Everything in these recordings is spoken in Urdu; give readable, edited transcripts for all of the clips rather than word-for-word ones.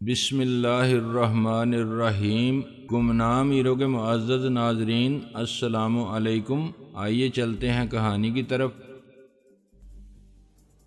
بسم اللہ الرحمن الرحیم۔ گمنام ہیرو کے معزز ناظرین، السلام علیکم۔ آئیے چلتے ہیں کہانی کی طرف۔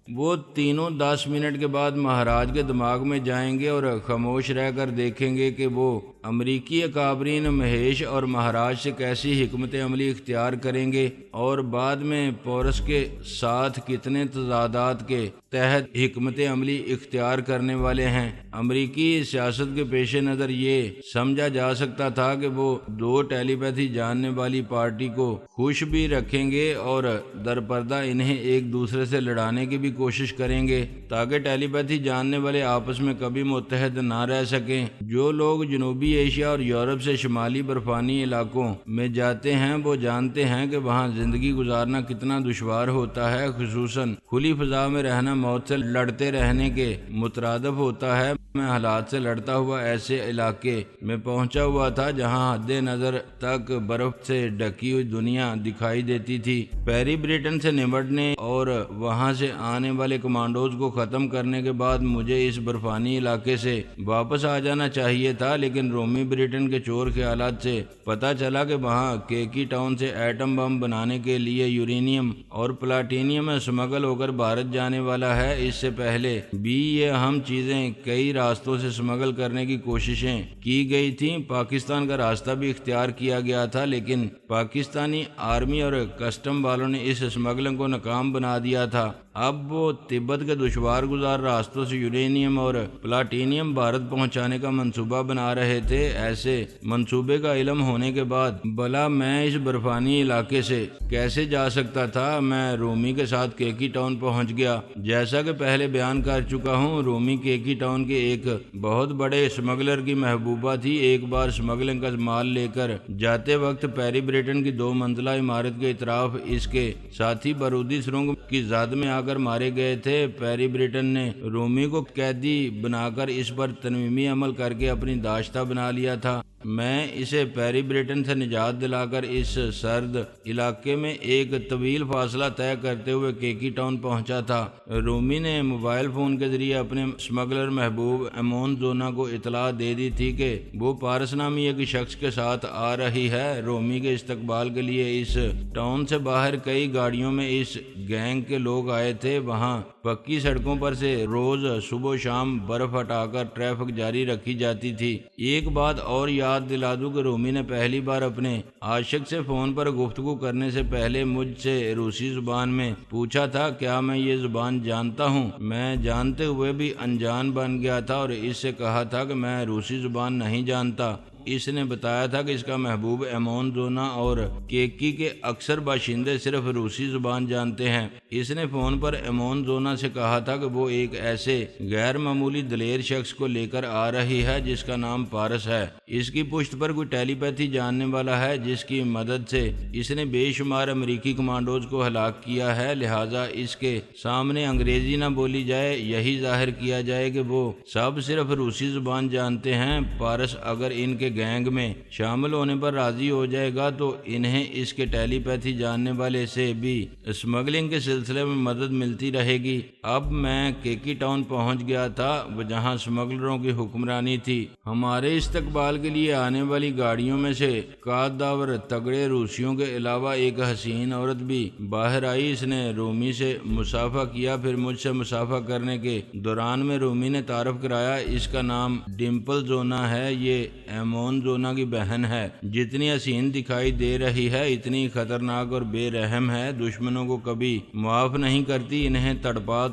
وہ تینوں 10 منٹ کے بعد مہاراج کے دماغ میں جائیں گے اور خاموش رہ کر دیکھیں گے کہ وہ امریکی اکابرین مہیش اور مہاراج سے کیسی حکمت عملی اختیار کریں گے اور بعد میں پورس کے ساتھ کتنے تضادات کے تحت حکمت عملی اختیار کرنے والے ہیں۔ امریکی سیاست کے پیش نظر یہ سمجھا جا سکتا تھا کہ وہ دو ٹیلی پیتھی جاننے والی پارٹی کو خوش بھی رکھیں گے اور درپردہ انہیں ایک دوسرے سے لڑانے کی بھی کوشش کریں گے تاکہ ٹیلی پیتھی جاننے والے آپس میں کبھی متحد نہ رہ سکیں۔ جو لوگ جنوبی ایشیا اور یورپ سے شمالی برفانی علاقوں میں جاتے ہیں وہ جانتے ہیں کہ وہاں زندگی گزارنا کتنا دشوار ہوتا ہے، خصوصاً کھلی فضا میں رہنا موت سے لڑتے رہنے کے مترادف ہوتا ہے۔ میں حالات سے لڑتا ہوا ایسے علاقے میں پہنچا ہوا تھا جہاں حد نظر تک برف سے ڈھکی ہوئی دنیا دکھائی دیتی تھی۔ پیری بریٹن سے نمٹنے اور وہاں سے آنے والے کمانڈوز کو ختم کرنے کے بعد مجھے اس برفانی علاقے سے واپس آ جانا چاہیے تھا، لیکن رومی بریٹن کے چور خیالات سے پتہ چلا کہ وہاں کیکی ٹاؤن سے ایٹم بم بنانے کے لیے یورینیم اور پلاٹینیم اسمگل ہو کر بھارت جانے والا ہے۔ اس سے پہلے بھی یہ اہم چیزیں کئی راستوں سے اسمگل کرنے کی کوششیں کی گئی تھیں۔ پاکستان کا راستہ بھی اختیار کیا گیا تھا، لیکن پاکستانی آرمی اور کسٹم والوں نے اس اسمگلنگ کو ناکام بنا دیا تھا۔ اب وہ تبت کے دشوار گزار راستوں سے یورینیم اور پلاٹینیم بھارت پہنچانے کا منصوبہ بنا رہے تھے۔ ایسے منصوبے کا علم ہونے کے بعد بھلا میں اس برفانی علاقے سے کیسے جا سکتا تھا؟ میں رومی کے ساتھ کیکی ٹاؤن پہنچ گیا۔ جیسا کہ پہلے بیان کر چکا ہوں، رومی کیکی ٹاؤن کے ایک بہت بڑے اسمگلر کی محبوبہ تھی۔ ایک بار اسمگلنگ کا مال لے کر جاتے وقت پیری بریٹن کی 2 منزلہ عمارت کے اطراف اس کے ساتھی بارودی سرنگ کی زد میں آ کر مارے گئے تھے۔ پیری بریٹن نے رومی کو قیدی بنا کر اس پر تنظیمی عمل کر کے اپنی داشتہ بنا لیا تھا۔ میں اسے پیری بریٹن سے نجات دلا کر اس سرد علاقے میں ایک طویل فاصلہ طے کرتے ہوئے کیکی ٹاؤن پہنچا تھا۔ رومی نے موبائل فون کے ذریعے اپنے اسمگلر محبوب ایمون زونا کو اطلاع دے دی تھی کہ وہ پارس نامی ایک شخص کے ساتھ آ رہی ہے۔ رومی کے استقبال کے لیے اس ٹاؤن سے باہر کئی گاڑیوں میں اس گینگ کے لوگ آئے تھے۔ وہاں پکی سڑکوں پر سے روز صبح و شام برف ہٹا کر ٹریفک جاری رکھی جاتی تھی۔ ایک بات اور یاد دلا دوں کہ رومی نے پہلی بار اپنے عاشق سے فون پر گفتگو کرنے سے پہلے مجھ سے روسی زبان میں پوچھا تھا کیا میں یہ زبان جانتا ہوں۔ میں جانتے ہوئے بھی انجان بن گیا تھا اور اس سے کہا تھا کہ میں روسی زبان نہیں جانتا۔ اس نے بتایا تھا کہ اس کا محبوب ایمون زونا اور کیکی کے اکثر باشندے صرف روسی زبان جانتے ہیں۔ اس نے فون پر ایمون زونا سے کہا تھا کہ وہ ایک ایسے غیر معمولی دلیر شخص کو لے کر آ رہی ہے جس کا نام پارس ہے۔ اس کی پشت پر کوئی ٹیلی پیتھی جاننے والا ہے جس کی مدد سے اس نے بے شمار امریکی کمانڈوز کو ہلاک کیا ہے، لہٰذا اس کے سامنے انگریزی نہ بولی جائے، یہی ظاہر کیا جائے کہ وہ سب صرف روسی زبان جانتے ہیں۔ پارس اگر ان کے گینگ میں شامل ہونے پر راضی ہو جائے گا تو انہیں اس کے ٹیلی پیتھی جاننے والے سے بھی اسمگلنگ کے سلسلے میں مدد ملتی رہے گی۔ اب میں کیکی ٹاؤن پہنچ گیا تھا جہاں اسمگلروں کی حکمرانی تھی۔ ہمارے استقبال کے لیے آنے والی گاڑیوں میں سے قادداور تگڑے روسیوں کے علاوہ ایک حسین عورت بھی باہر آئی۔ اس نے رومی سے مصافحہ کیا، پھر مجھ سے مصافحہ کرنے کے دوران میں رومی نے تعارف کرایا اس کا نام ڈمپل زونا ہے، یہ ایمون زونا کی بہن ہے۔ جتنی حسین دکھائی دے رہی ہے اتنی خطرناک اور بے رحم ہے، دشمنوں کو کبھی معاف نہیں کرتی، انہیں تڑپا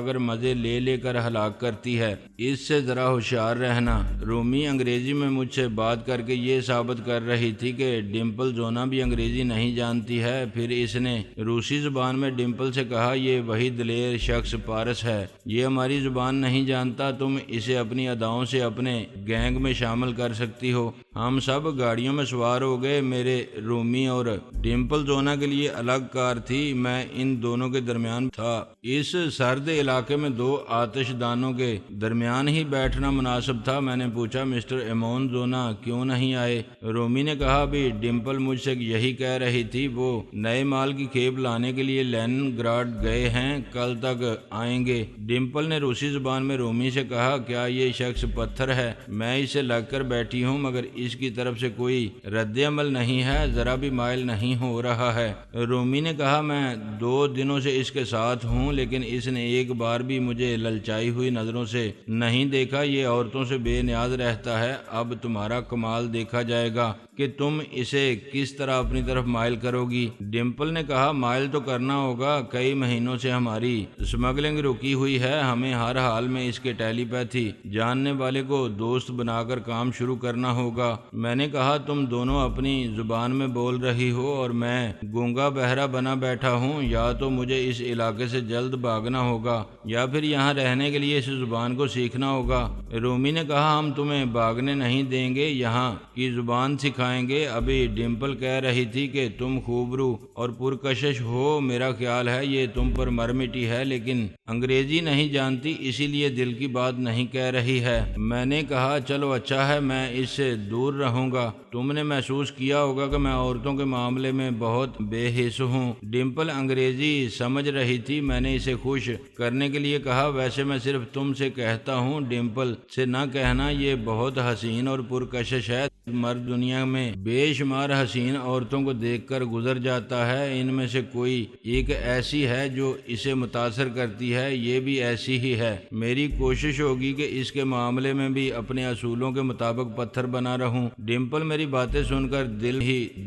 کر مزے لے کر ہلاک کرتی ہے، اس سے ذرا ہوشیار رہنا۔ رومی انگریزی میں مجھ سے بات کر کے یہ ثابت کر رہی تھی کہ ڈمپل زونا بھی انگریزی نہیں جانتی ہے۔ پھر اس نے روسی زبان میں ڈمپل سے کہا یہ وہی دلیر شخص پارس ہے، یہ ہماری زبان نہیں جانتا، تم اسے اپنی اداؤں سے اپنے گینگ میں شامل کر سکتی ہو۔ ہو۔ ہم سب گاڑیوں میں سوار ہو گئے۔ میرے رومی اور ڈمپل زونا کے لیے الگ کار تھی، میں ان دونوں کے درمیان تھا۔ اس سرد علاقے میں دو آتش دانوں کے درمیان ہی بیٹھنا مناسب تھا۔ میں نے پوچھا مسٹر ایمون زونا کیوں نہیں آئے؟ رومی نے کہا ابھی ڈمپل مجھ سے یہی کہہ رہی تھی، وہ نئے مال کی کھیپ لانے کے لیے لینن گراڈ گئے ہیں، کل تک آئیں گے۔ ڈمپل نے روسی زبان میں رومی سے کہا کیا یہ شخص پتھر ہے؟ میں اسے لگ کر بیٹھی ہوں مگر اس کی طرف سے کوئی رد عمل نہیں ہے، ذرا بھی مائل نہیں ہو رہا ہے۔ رومی نے کہا میں 2 دنوں سے اس کے ساتھ ہوں لیکن اس نے ایک بار بھی مجھے للچائی ہوئی نظروں سے نہیں دیکھا۔ یہ عورتوں سے بے نیاز رہتا ہے، اب تمہارا کمال دیکھا جائے گا کہ تم اسے کس طرح اپنی طرف مائل کرو گی۔ ڈمپل نے کہا مائل تو کرنا ہوگا، کئی مہینوں سے ہماری اسمگلنگ رکی ہوئی ہے، ہمیں ہر حال میں اس کے ٹیلی پیتھی جاننے والے کو دوست بنا کر کام شروع کرنا ہوگا۔ میں نے کہا تم دونوں اپنی زبان میں بول رہی ہو اور میں گونگا بہرا بنا بیٹھا ہوں، یا تو مجھے اس علاقے سے جلد بھاگنا ہوگا یا پھر یہاں رہنے کے لیے اس زبان کو سیکھنا ہوگا۔ رومی نے کہا ہم تمہیں بھاگنے نہیں دیں گے، یہاں کی زبان سکھائیں گے۔ ابھی ڈمپل کہہ رہی تھی کہ تم خوبرو اور پرکشش ہو، میرا خیال ہے یہ تم پر مر مٹی ہے لیکن انگریزی نہیں جانتی اسی لیے دل کی بات نہیں کہہ رہی ہے۔ میں نے کہا چلو اچھا ہے، میں اس سے دور رہوں گا۔ تم نے محسوس کیا ہوگا کہ میں عورتوں کے معاملے میں بہت بے حس ہوں۔ ڈمپل انگریزی سمجھ رہی تھی، میں نے اسے خوش کرنے کے لیے کہا ویسے میں صرف تم سے کہتا ہوں، ڈمپل سے نہ کہنا، یہ بہت حسین اور پرکشش ہے۔ مرد دنیا میں بے شمار حسین عورتوں کو دیکھ کر گزر جاتا ہے، ان میں سے کوئی ایک ایسی ہے جو اسے متاثر کرتی ہے، یہ بھی ایسی ہی ہے۔ میری کوشش ہوگی کہ اس کے معاملے میں بھی اپنے اصولوں کے مطابق پتھر بنا رہوں۔ ڈمپل میری باتیں سن کر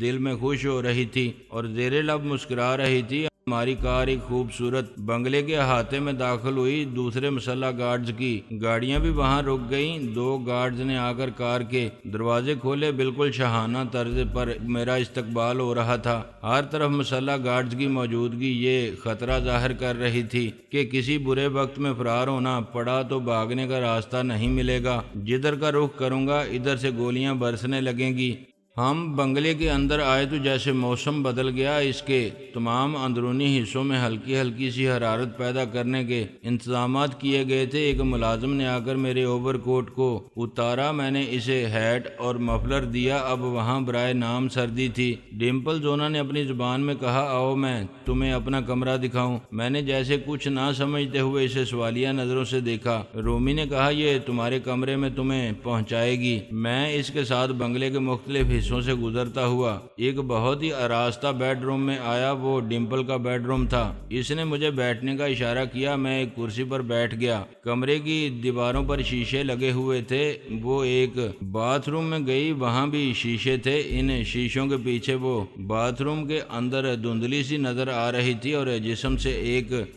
دل میں خوش ہو رہی تھی اور زیر لب مسکرا رہی تھی۔ ہماری کار ایک خوبصورت بنگلے کے احاطے میں داخل ہوئی، دوسرے مسلح گارڈز کی گاڑیاں بھی وہاں رک گئیں۔ 2 گارڈز نے آ کر کار کے دروازے کھولے، بالکل شاہانہ طرز پر میرا استقبال ہو رہا تھا۔ ہر طرف مسلح گارڈز کی موجودگی یہ خطرہ ظاہر کر رہی تھی کہ کسی برے وقت میں فرار ہونا پڑا تو بھاگنے کا راستہ نہیں ملے گا، جدھر کا رخ کروں گا ادھر سے گولیاں برسنے لگیں گی۔ ہم بنگلے کے اندر آئے تو جیسے موسم بدل گیا، اس کے تمام اندرونی حصوں میں ہلکی ہلکی سی حرارت پیدا کرنے کے انتظامات کیے گئے تھے۔ ایک ملازم نے آ کر میرے اوور کوٹ کو اتارا، میں نے اسے ہیٹ اور مفلر دیا، اب وہاں برائے نام سردی تھی۔ ڈمپل زونا نے اپنی زبان میں کہا آؤ میں تمہیں اپنا کمرہ دکھاؤں۔ میں نے جیسے کچھ نہ سمجھتے ہوئے اسے سوالیہ نظروں سے دیکھا۔ رومی نے کہا یہ تمہارے کمرے میں تمہیں پہنچائے گی۔ میں اس کے ساتھ بنگلے کے مختلف حصوں سے گزرتا ہوا ایک بہت ہی آراستہ بیڈ روم میں آیا، وہ ڈمپل کا بیڈ روم تھا۔ اس نے مجھے بیٹھنے کا اشارہ کیا، میں ایک کرسی پر بیٹھ گیا۔ کمرے کی دیواروں پر شیشے لگے ہوئے تھے۔ وہ ایک باتھ روم میں گئی، وہاں بھی شیشے تھے۔ ان شیشوں کے پیچھے وہ باتھ روم کے اندر دھندلی سی نظر آ رہی تھی اور جسم سے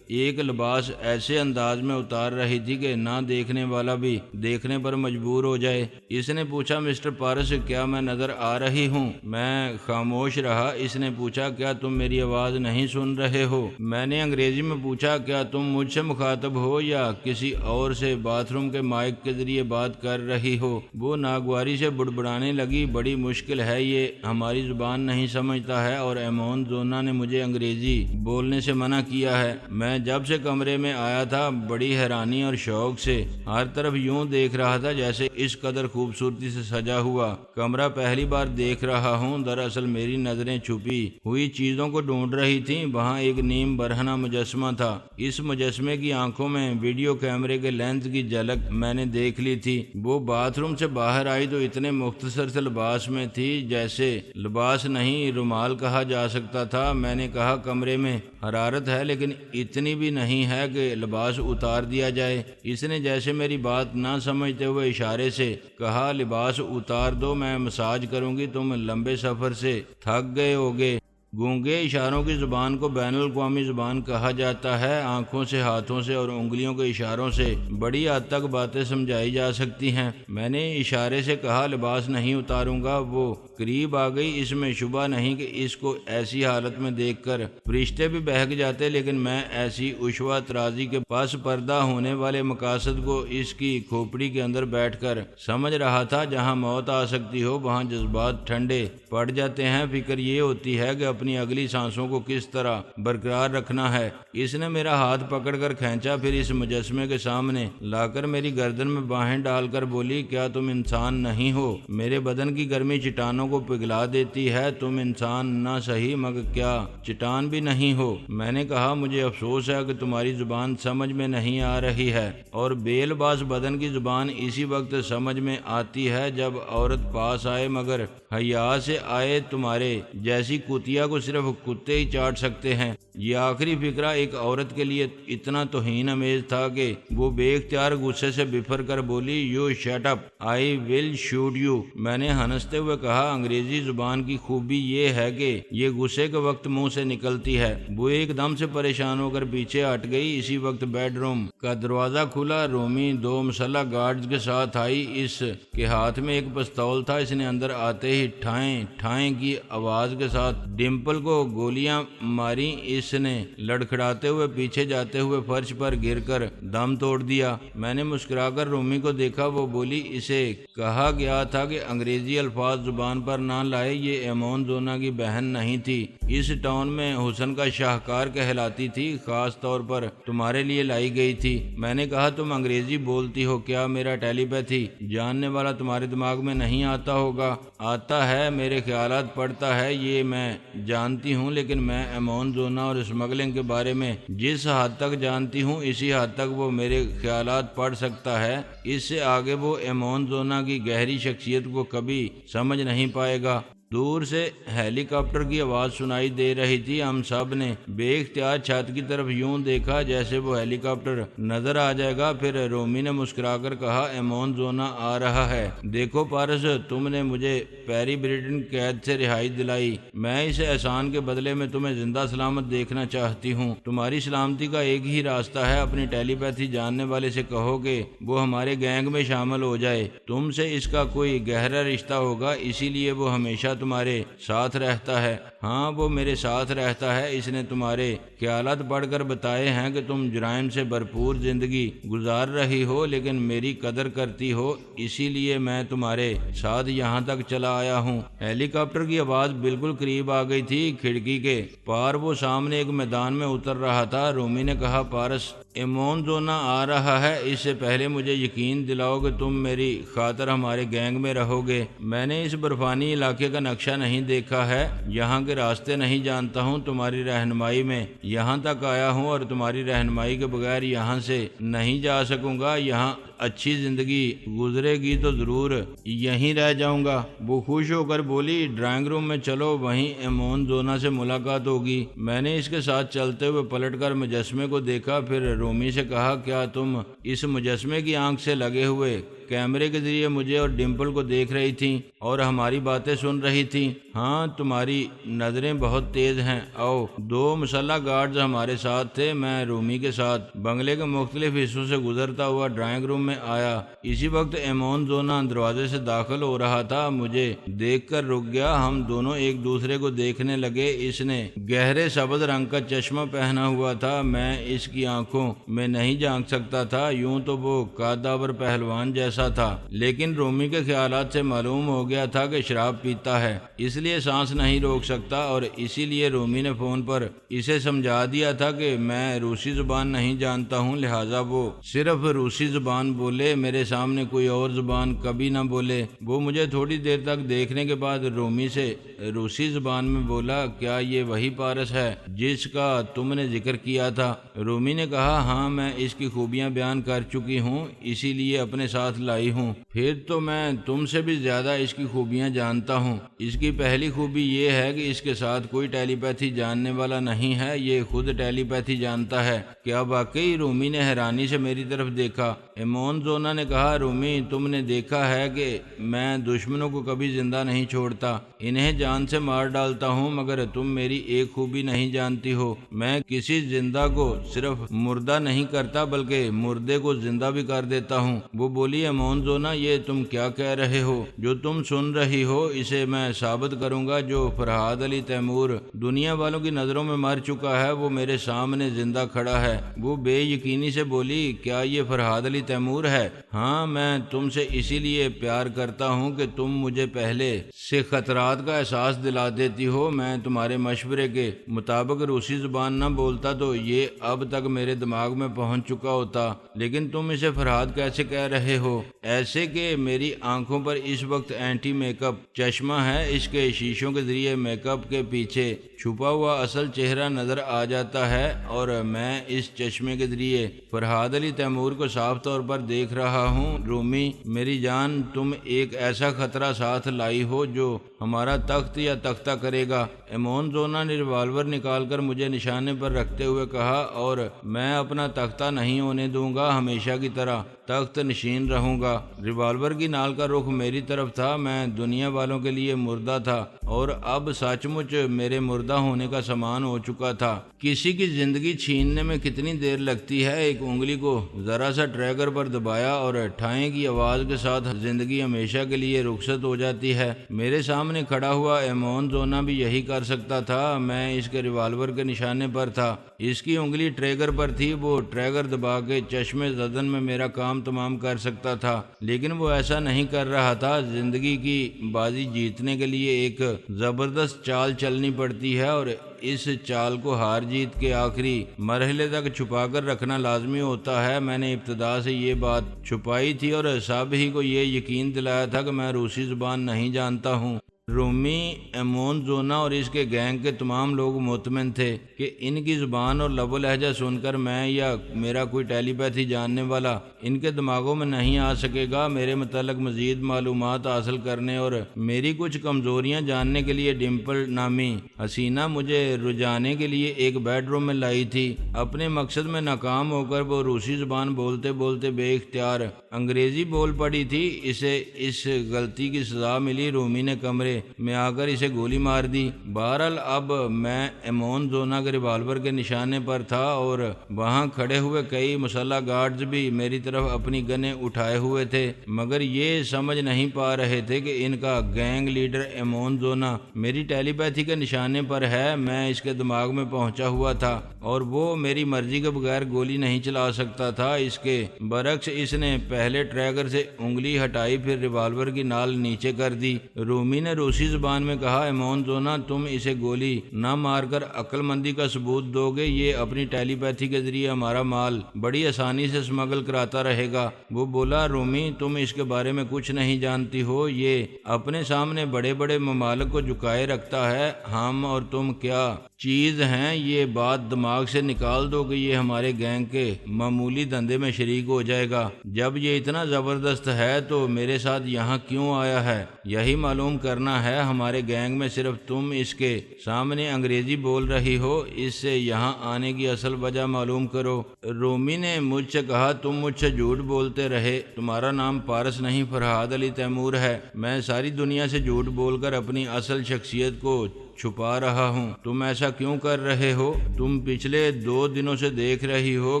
ایک لباس ایسے انداز میں اتار رہی تھی کہ نہ دیکھنے والا بھی دیکھنے پر مجبور ہو جائے۔ اس نے پوچھا مسٹر پارس کیا میں نظر آ رہی ہوں؟ میں خاموش رہا۔ اس نے پوچھا کیا تم میری آواز نہیں سن رہے ہو؟ میں نے انگریزی میں پوچھا کیا تم مجھ سے مخاطب ہو یا کسی اور سے باتھ روم کے مائک کے ذریعے بات کر رہی ہو؟ وہ ناگواری سے بڑبڑانے لگی، بڑی مشکل ہے، یہ ہماری زبان نہیں سمجھتا ہے اور ایمون زونا نے مجھے انگریزی بولنے سے منع کیا ہے۔ میں جب سے کمرے میں آیا تھا بڑی حیرانی اور شوق سے ہر طرف یوں دیکھ رہا تھا جیسے اس قدر خوبصورتی سے سجا ہوا کمرہ پہلی بار دیکھ رہا ہوں۔ دراصل میری نظریں چھپی ہوئی چیزوں کو ڈھونڈ رہی تھیں۔ وہاں ایک نیم برہنہ مجسمہ تھا، اس مجسمے کی آنکھوں میں ویڈیو کیمرے کے لینس کی جھلک میں نے دیکھ لی تھی۔ وہ باتھ روم سے باہر آئی تو اتنے مختصر سے لباس میں تھی جیسے لباس نہیں رومال کہا جا سکتا تھا۔ میں نے کہا کمرے میں حرارت ہے لیکن اتنی بھی نہیں ہے کہ لباس اتار دیا جائے۔ اس نے جیسے میری بات نہ سمجھتے ہوئے اشارے سے کہا لباس اتار دو، میں مساج کروں گی، تم لمبے سفر سے تھک گئے ہوگے۔ گونگے اشاروں کی زبان کو بین الاقوامی زبان کہا جاتا ہے۔ آنکھوں سے، ہاتھوں سے اور انگلیوں کے اشاروں سے بڑی حد تک باتیں سمجھائی جا سکتی ہیں۔ میں نے اشارے سے کہا لباس نہیں اتاروں گا، وہ قریب آ گئی۔ اس میں شبہ نہیں کہ اس کو ایسی حالت میں دیکھ کر فرشتے بھی بہک جاتے، لیکن میں ایسی عشوہ ترازی کے پاس پردہ ہونے والے مقاصد کو اس کی کھوپڑی کے اندر بیٹھ کر سمجھ رہا تھا۔ جہاں موت آ سکتی ہو وہاں جذبات ٹھنڈے پڑ جاتے ہیں۔ فکر یہ ہوتی ہے کہ اپنی اگلی سانسوں کو کس طرح برقرار رکھنا ہے۔ اس نے میرا ہاتھ پکڑ کر کھینچا، پھر اس مجسمے کے سامنے لا کر میری گردن میں باہیں ڈال کر بولی، کیا تم انسان نہیں ہو؟ میرے بدن کی گرمی چٹانوں کو پگھلا دیتی ہے۔ تم انسان نہ صحیح مگر کیا چٹان بھی نہیں ہو؟ میں نے کہا، مجھے افسوس ہے کہ تمہاری زبان سمجھ میں نہیں آ رہی ہے، اور بیل باز بدن کی زبان اسی وقت سمجھ میں آتی ہے جب عورت پاس آئے، مگر حیا سے آئے۔ تمہارے جیسی کتیا کو صرف کتے ہی چاٹ سکتے ہیں۔ یہ آخری فقرہ ایک عورت کے لیے اتنا توہین امیز تھا کہ وہ بے اختیار غصے سے بفر کر بولی، you shut up, I will shoot you. میں نے ہنستے ہوئے کہا، انگریزی زبان کی خوبی یہ ہے کہ یہ غصے کے وقت منہ سے نکلتی ہے۔ وہ ایک دم سے پریشان ہو کر پیچھے ہٹ گئی۔ اسی وقت بیڈ روم کا دروازہ کھلا، رومی 2 مسلح گارڈز کے ساتھ آئی۔ اس کے ہاتھ میں ایک پستول تھا۔ اس نے اندر آتے ہی ٹھائیں ٹھائیں کی آواز کے ساتھ ڈمپل کو گولیاں ماری۔ اس نے لڑکھڑاتے ہوئے پیچھے جاتے ہوئے فرش پر گر کر دم توڑ دیا۔ میں نے مسکرا کر رومی کو دیکھا۔ وہ بولی، اسے کہا گیا تھا کہ انگریزی الفاظ زبان پر نہ لائے۔ یہ ایمون زونا کی بہن نہیں تھی، اس ٹاؤن میں حسن کا شاہکار کہلاتی تھی، خاص طور پر تمہارے لیے لائی گئی تھی۔ میں نے کہا، تم انگریزی بولتی ہو کیا؟ میرا ٹیلی پیتھی جاننے والا تمہارے دماغ میں نہیں آتا ہوگا؟ آتا ہے، میرے خیالات پڑھتا ہے، یہ میں جانتی ہوں، لیکن میں ایمون زونا اور اسمگلنگ کے بارے میں جس حد تک جانتی ہوں اسی حد تک وہ میرے خیالات پڑھ سکتا ہے۔ اس سے آگے وہ ایمون زونا کی گہری شخصیت کو کبھی سمجھ نہیں پائے گا۔ دور سے ہیلی کاپٹر کی آواز سنائی دے رہی تھی۔ ہم سب نے بے اختیار چھت کی طرف یوں دیکھا جیسے وہ ہیلی کاپٹر نظر آ جائے گا۔ پھر رومی نے مسکرا کر کہا، ایمون زونا آ رہا ہے۔ دیکھو پارس، تم نے مجھے پیری برٹن قید سے رہائی دلائی۔ میں اس احسان کے بدلے میں تمہیں زندہ سلامت دیکھنا چاہتی ہوں۔ تمہاری سلامتی کا ایک ہی راستہ ہے، اپنی ٹیلی پیتھی جاننے والے سے کہو کہ وہ ہمارے گینگ میں شامل ہو جائے۔ تم سے اس کا کوئی گہرا رشتہ ہوگا، اسی لیے وہ ہمیشہ تمہارے ساتھ رہتا ہے۔ ہاں، وہ میرے ساتھ رہتا ہے۔ اس نے تمہارے خیالات پڑھ کر بتائے ہیں کہ تم جرائم سے بھرپور زندگی گزار رہی ہو، لیکن میری قدر کرتی ہو، اسی لیے میں تمہارے ساتھ یہاں تک چلا آیا ہوں۔ ہیلی کاپٹر کی آواز بالکل قریب آ گئی تھی، کھڑکی کے پار وہ سامنے ایک میدان میں اتر رہا تھا۔ رومی نے کہا، پارس، ایمون زونا آ رہا ہے، اس سے پہلے مجھے یقین دلاؤ کہ تم میری خاطر ہمارے گینگ میں رہو گے۔ میں نے اس برفانی علاقے کا نقشہ نہیں دیکھا ہے، یہاں کے راستے نہیں جانتا ہوں، تمہاری رہنمائی میں یہاں تک آیا ہوں اور تمہاری رہنمائی کے بغیر یہاں سے نہیں جا سکوں گا۔ یہاں اچھی زندگی گزرے گی تو ضرور یہیں رہ جاؤں گا۔ وہ خوش ہو کر بولی، ڈرائنگ روم میں چلو، وہیں ایمون زونا سے ملاقات ہوگی۔ میں نے اس کے ساتھ چلتے ہوئے پلٹ کر مجسمے کو دیکھا، پھر رومی سے کہا، کیا تم اس مجسمے کی آنکھ سے لگے ہوئے کیمرے کے ذریعے مجھے اور ڈمپل کو دیکھ رہی تھیں اور ہماری باتیں سن رہی تھیں؟ ہاں، تمہاری نظریں بہت تیز ہیں۔ آؤ۔ 2 مسلح گارڈز ہمارے ساتھ تھے۔ میں رومی کے ساتھ بنگلے کے مختلف حصوں سے گزرتا ہوا ڈرائنگ روم میں آیا۔ اسی وقت ایمون زونا دروازے سے داخل ہو رہا تھا، مجھے دیکھ کر رک گیا۔ ہم دونوں ایک دوسرے کو دیکھنے لگے۔ اس نے گہرے سبز رنگ کا چشمہ پہنا ہوا تھا، میں اس کی آنکھوں میں نہیں جھانک سکتا تھا۔ یوں تو وہ قدآور پہلوان جیسا تھا، لیکن رومی کے خیالات سے معلوم ہو گیا تھا کہ شراب پیتا ہے، اس لیے سانس نہیں روک سکتا، اور اسی لیے رومی نے فون پر اسے سمجھا دیا تھا کہ میں روسی زبان نہیں جانتا ہوں، لہٰذا وہ صرف روسی زبان بولے، میرے سامنے کوئی اور زبان کبھی نہ بولے۔ وہ مجھے تھوڑی دیر تک دیکھنے کے بعد رومی سے روسی زبان میں بولا، کیا یہ وہی پارس ہے جس کا تم نے ذکر کیا تھا؟ رومی نے کہا، ہاں، میں اس کی خوبیاں بیان کر چکی ہوں، اسی لیے اپنے ساتھ لائی ہوں، پھر تو میں تم سے بھی زیادہ اس کی خوبیاں جانتا ہوں۔ اس کی پہلی خوبی یہ ہے کہ اس کے ساتھ کوئی ٹیلی پیتھی جاننے والا نہیں ہے، یہ خود ٹیلی پیتھی جانتا ہے۔ کیا واقعی؟ رومی نے حیرانی سے میری طرف دیکھا۔ ایمون زونا نے کہا، رومی تم نے دیکھا ہے کہ میں دشمنوں کو کبھی زندہ نہیں چھوڑتا، انہیں جان سے مار ڈالتا ہوں، مگر تم میری ایک خوبی نہیں جانتی ہو، میں کسی زندہ کو صرف مردہ نہیں کرتا بلکہ مردے کو زندہ بھی کر دیتا ہوں۔ وہ بولی، ایمون زونا یہ تم کیا کہہ رہے ہو؟ جو تم سن رہی ہو اسے میں ثابت کروں گا۔ جو فرہاد علی تیمور دنیا والوں کی نظروں میں مر چکا ہے وہ میرے سامنے زندہ کھڑا ہے۔ وہ بے یقینی سے بولی، کیا یہ فرہاد علی تیمور ہے؟ ہاں، میں تم سے اسی لیے پیار کرتا ہوں کہ تم مجھے پہلے سے خطرات کا احساس دلا دیتی ہو۔ میں تمہارے مشورے کے مطابق روسی زبان نہ بولتا تو یہ اب تک میرے دماغ میں پہنچ چکا ہوتا، لیکن تم اسے فرہاد کیسے کہہ رہے ہو؟ ایسے کہ میری آنکھوں پر اس وقت اینٹی میک اپ چشمہ ہے، اس کے شیشوں کے ذریعے میک اپ کے پیچھے چھپا ہوا اصل چہرہ نظر آ جاتا ہے، اور میں اس چشمے کے ذریعے فرہاد علی تیمور کو صاف طور پر دیکھ رہا ہوں۔ رومی میری جان، تم ایک ایسا خطرہ ساتھ لائی ہو جو ہمارا تخت یا تختہ کرے گا۔ ایمون زونا نے ریوالور نکال کر مجھے نشانے پر رکھتے ہوئے کہا، اور میں اپنا تختہ نہیں ہونے دوں گا، ہمیشہ کی طرح تخت نشین رہوں گا۔ ریوالور کی نال کا رخ میری طرف تھا، میں دنیا والوں کے لیے مردہ تھا اور اب سچ مچ میرے مردہ ہونے کا سامان ہو چکا تھا۔ کسی کی زندگی چھیننے میں کتنی دیر لگتی ہے؟ ایک انگلی کو ذرا سا ٹریگر پر دبایا اور ٹھائیں کی آواز کے ساتھ زندگی ہمیشہ کے لیے رخصت ہو جاتی ہے۔ میرے سامنے کھڑا ہوا ایمون زونا بھی یہی کر سکتا تھا۔ میں اس کے ریوالور کے نشانے پر تھا، اس کی انگلی ٹریگر پر تھی، وہ ٹریگر دبا کے چشمے زدن میں میرا کام تمام کر سکتا تھا، لیکن وہ ایسا نہیں کر رہا تھا۔ زندگی کی بازی جیتنے کے لیے ایک زبردست چال چلنی پڑتی ہے، اور اس چال کو ہار جیت کے آخری مرحلے تک چھپا کر رکھنا لازمی ہوتا ہے۔ میں نے ابتدا سے یہ بات چھپائی تھی اور سب ہی کو یہ یقین دلایا تھا کہ میں روسی زبان نہیں جانتا ہوں۔ رومی، ایمون زونا اور اس کے گینگ کے تمام لوگ مطمئن تھے کہ ان کی زبان اور لب و لہجہ سن کر میں یا میرا کوئی ٹیلی پیتھی جاننے والا ان کے دماغوں میں نہیں آ سکے گا۔ میرے متعلق مزید معلومات حاصل کرنے اور میری کچھ کمزوریاں جاننے کے لیے ڈمپل نامی حسینہ مجھے رجانے کے لیے ایک بیڈ روم میں لائی تھی۔ اپنے مقصد میں ناکام ہو کر وہ روسی زبان بولتے بولتے بے اختیار انگریزی بول پڑی تھی۔ اسے اس غلطی کی سزا ملی، رومی نے کمرے میں آ کر اسے گولی مار دی۔ بہرحال اب میں ایمون زونا کے ریوالور کے نشانے پر تھا اور وہاں کھڑے ہوئے کئی مسلح گارڈز بھی میری طرف اپنی گنیں اٹھائے ہوئے تھے، مگر یہ سمجھ نہیں پا رہے تھے کہ ان کا گینگ لیڈر ایمون زونا میری ٹیلی پیتھی کے نشانے پر ہے۔ میں اس کے دماغ میں پہنچا ہوا تھا اور وہ میری مرضی کے بغیر گولی نہیں چلا سکتا تھا۔ اس کے برعکس اس نے پہلے ٹریگر سے انگلی ہٹائی، پھر ریوالور کی نال نیچے کر دی۔ رومی نے روسی زبان میں کہا، ایمون زونا تم اسے گولی نہ مار کر عقل مندی کا ثبوت دو گے، یہ اپنی ٹیلی پیتھی کے ذریعے ہمارا مال بڑی آسانی سے اسمگل کراتا رہے گا۔ وہ بولا، رومی تم اس کے بارے میں کچھ نہیں جانتی ہو، یہ اپنے سامنے بڑے بڑے ممالک کو جھکائے رکھتا ہے، ہم اور تم کیا چیز ہیں؟ یہ بات دماغ سے نکال دو کہ یہ ہمارے گینگ کے معمولی دھندے میں شریک ہو جائے گا۔ جب یہ اتنا زبردست ہے تو میرے ساتھ یہاں کیوں آیا ہے؟ یہی معلوم کرنا ہے۔ ہمارے گینگ میں صرف تم اس کے سامنے انگریزی بول رہی ہو، اس سے یہاں آنے کی اصل وجہ معلوم کرو۔ رومی نے مجھ سے کہا، تم مجھ سے جھوٹ بولتے رہے، تمہارا نام پارس نہیں فرہاد علی تیمور ہے۔ میں ساری دنیا سے جھوٹ بول کر اپنی اصل شخصیت کو چھپا رہا ہوں۔ تم ایسا کیوں کر رہے ہو؟ تم پچھلے 2 دنوں سے دیکھ رہی ہو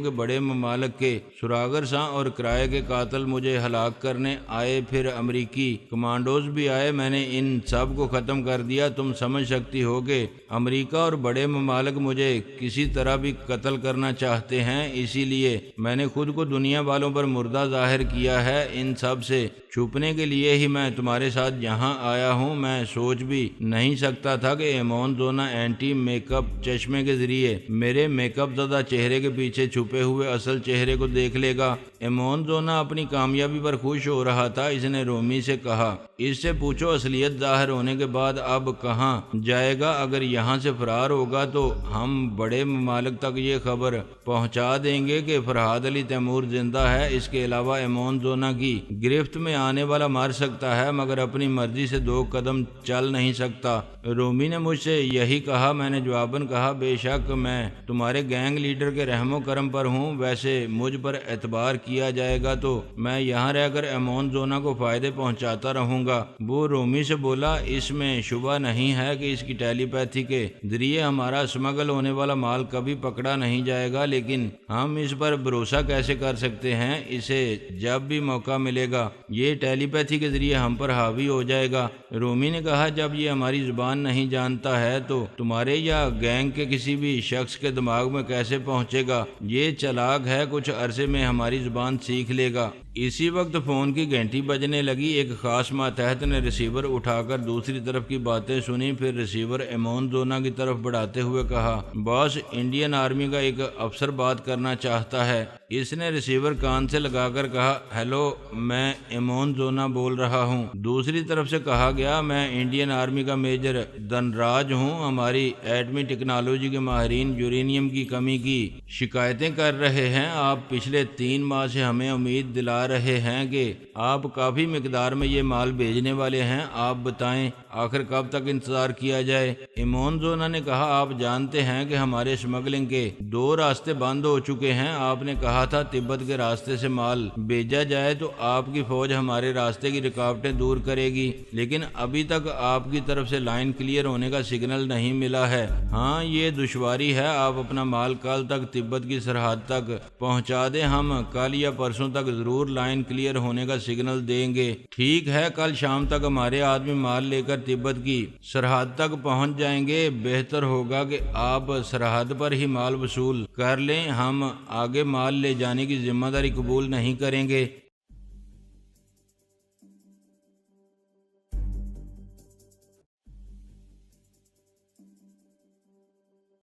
کہ بڑے ممالک کے سراغر ساں اور کرائے کے قاتل مجھے ہلاک کرنے آئے، پھر امریکی کمانڈوز بھی آئے، میں نے ان سب کو ختم کر دیا۔ تم سمجھ سکتی ہو کہ امریکہ اور بڑے ممالک مجھے کسی طرح بھی قتل کرنا چاہتے ہیں، اسی لیے میں نے خود کو دنیا والوں پر مردہ ظاہر کیا ہے۔ ان سب سے چھپنے کے لیے ہی میں تمہارے ساتھ یہاں آیا ہوں۔ میں سوچ بھی نہیں سکتا تھا کہ کہ ایمون زونا اینٹی میک اپ چشمے کے ذریعے میرے میک اپ زدہ چہرے کے پیچھے چھپے ہوئے اصل چہرے کو دیکھ لے گا۔ ایمون زونا اپنی کامیابی پر خوش ہو رہا تھا۔ اس نے رومی سے کہا، اس سے پوچھو اصلیت ظاہر ہونے کے بعد اب کہاں جائے گا؟ اگر یہاں سے فرار ہوگا تو ہم بڑے ممالک تک یہ خبر پہنچا دیں گے کہ فرحاد علی تیمور زندہ ہے۔ اس کے علاوہ ایمون زونا کی گرفت میں آنے والا مر سکتا ہے مگر اپنی مرضی سے 2 قدم چل نہیں سکتا۔ رومی نے مجھ سے یہی کہا۔ میں نے جواباً کہا، بے شک میں تمہارے گینگ لیڈر کے رحم و کرم پر ہوں، ویسے مجھ پر اعتبار کیا جائے گا تو میں یہاں رہ کر ایمون زونا کو فائدے پہنچاتا رہوں گا۔ وہ رومی سے بولا، اس میں شبہ نہیں ہے کہ اس کی ٹیلی پیتھی کے ذریعے ہمارا اسمگل ہونے والا مال کبھی پکڑا نہیں جائے گا، لیکن ہم اس پر بھروسہ کیسے کر سکتے ہیں؟ اسے جب بھی موقع ملے گا یہ ٹیلی پیتھی کے ذریعے ہم پر حاوی ہو جائے گا۔ رومی نے کہا، جب یہ ہماری زبان نہیں جانتا ہے تو تمہارے یا گینگ کے کسی بھی شخص کے دماغ میں کیسے پہنچے گا؟ یہ چلاک ہے، کچھ عرصے میں ہماری زبان سیکھ لے گا۔ اسی وقت فون کی گھنٹی بجنے لگی۔ ایک خاص ماتحت نے ریسیور اٹھا کر دوسری طرف کی باتیں سنی، پھر ریسیور ایمون زونا کی طرف بڑھاتے ہوئے کہا، باس، انڈین آرمی کا ایک افسر بات کرنا چاہتا ہے۔ اس نے ریسیور کان سے لگا کر کہا، ہیلو، میں ایمون زونا بول رہا ہوں۔ دوسری طرف سے کہا گیا، میں انڈین آرمی کا میجر دھنراج ہوں۔ ہماری ایٹمی ٹیکنالوجی کے ماہرین یورینیم کی کمی کی شکایتیں کر رہے ہیں۔ آپ پچھلے 3 ماہ سے ہمیں امید دلا رہے ہیں کہ آپ کافی مقدار میں یہ مال بھیجنے والے ہیں۔ آپ بتائیں آخر کب تک انتظار کیا جائے؟ ایمون زونا نے کہا، آپ جانتے ہیں کہ ہمارے اسمگلنگ کے 2 راستے بند ہو چکے ہیں۔ آپ نے کہا تھا تبت کے راستے سے مال بھیجا جائے تو آپ کی فوج ہمارے راستے کی رکاوٹیں دور کرے گی، لیکن ابھی تک آپ کی طرف سے لائن کلیئر ہونے کا سگنل نہیں ملا ہے۔ ہاں، یہ دشواری ہے۔ آپ اپنا مال کل تک تبت کی سرحد تک پہنچا دیں، ہم کل یا پرسوں تک ضرور لائن کلیئر ہونے کا سگنل دیں گے۔ ٹھیک ہے، کل شام تک ہمارے آدمی مال لے کر تبت کی سرحد تک پہنچ جائیں گے۔ بہتر ہوگا کہ آپ سرحد پر ہی مال وصول کر لیں، ہم آگے مال لے جانے کی ذمہ داری قبول نہیں کریں گے۔